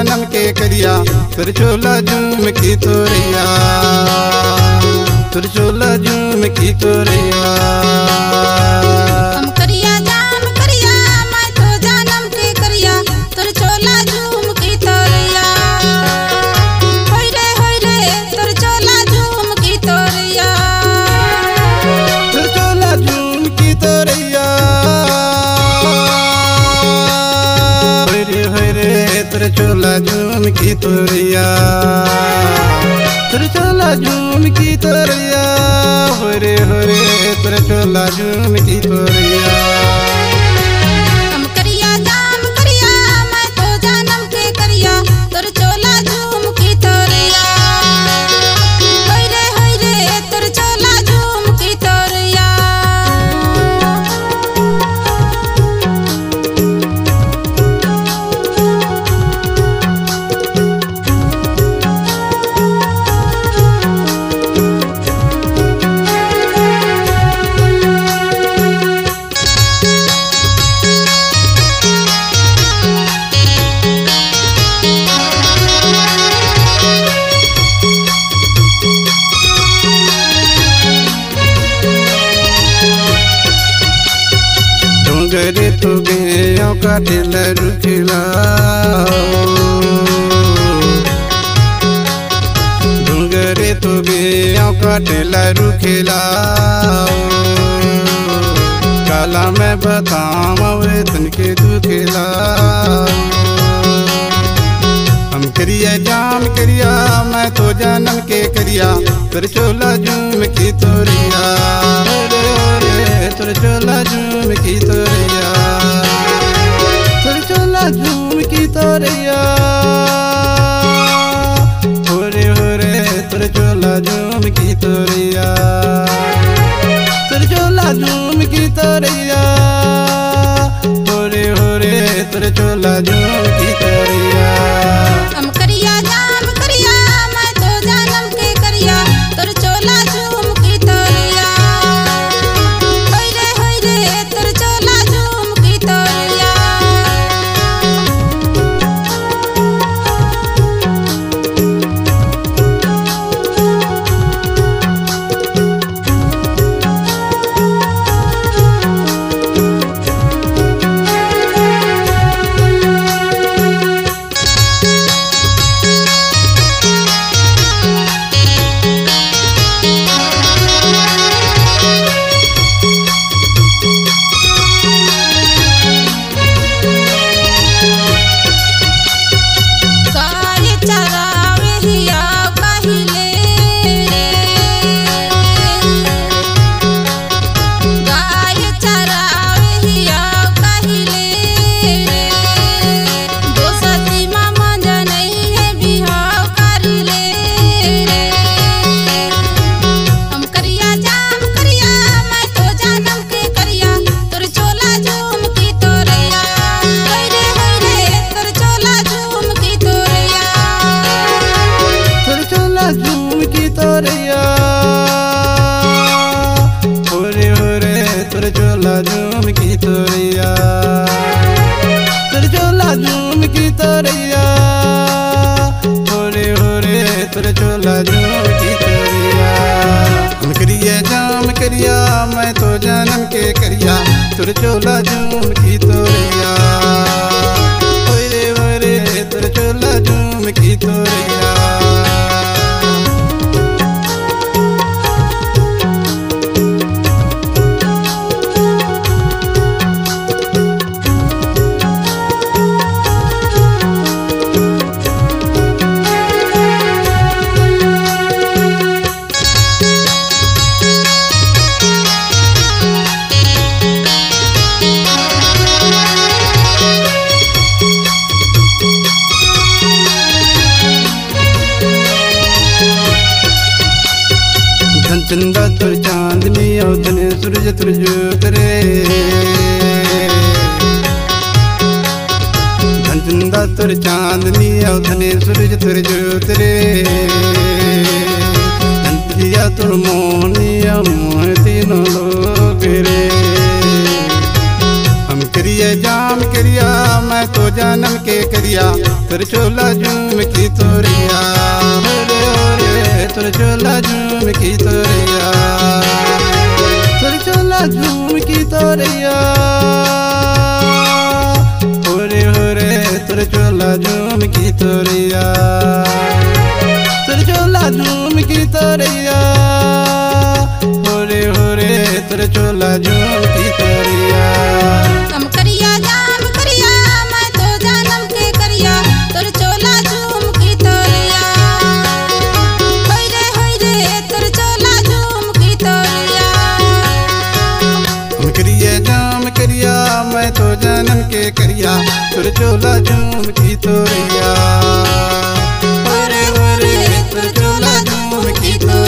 जन्म के करिया तुर चोला झूम की तोरिया तुर चोला झूम की तोरिया तुर चोला झूम की तोरिया तुर चोला झूम की तोरिया हो रे तुर चोला झूम की तोरिया डोंगरे तो गयो का दिल रुखिला डोंगरे तो गयो का दिल रुखिला काला मैं बताऊं तन के दुखिला हम करिया जान करिया मैं तो जन्म के करिया तुर चोला झूम की तोरिया तुर चोला झूम की तोरिया तुर चोला झूम की तोरिया हो रे तुर चोला झूम की तोरिया तुर चोला झूम की तोरिया हो रे तुर चोला झूम की तोरिया तुर चोला झूम की तोरिया तुर चोला झूम की तोरिया हो रे तुर चोला झूम की तोरिया हम करिया जाम करिया मैं तो जन्म के करिया तुर चोला झूम की तोरिया हो रे तुर चोला झूम की तोरिया चंदा तुर चांदनी औधने सूरज तुर ज्योत रे चंदा तुर चांदनी औधने सूरज तुर ज्योत रे अंतिया तुर मोहनिया मोह तीनों लोग रे हम करिया जाम करिया मैं तो जन्म के करिया तुर चोला झूम की तोरिया होरे होरे तुर चोला झूम की तोरिया तुर चोला झूम की तोरिया होरे होरे तुर चोला झूम की तोरिया तुर चोला झूम की तोरिया होरे होरे तुर चोला झूम की तोरिया हम करिया जाम करिया मैं तो जन्म के करिया तुर चोला झूम की तोरिया होय रे तुर चोला झूम की तोरिया हम करिया जाम करिया मैं तो जन्म के करिया तुर चोला झूम की तोरिया होरे होरे तुर चोला झूम की तोरिया।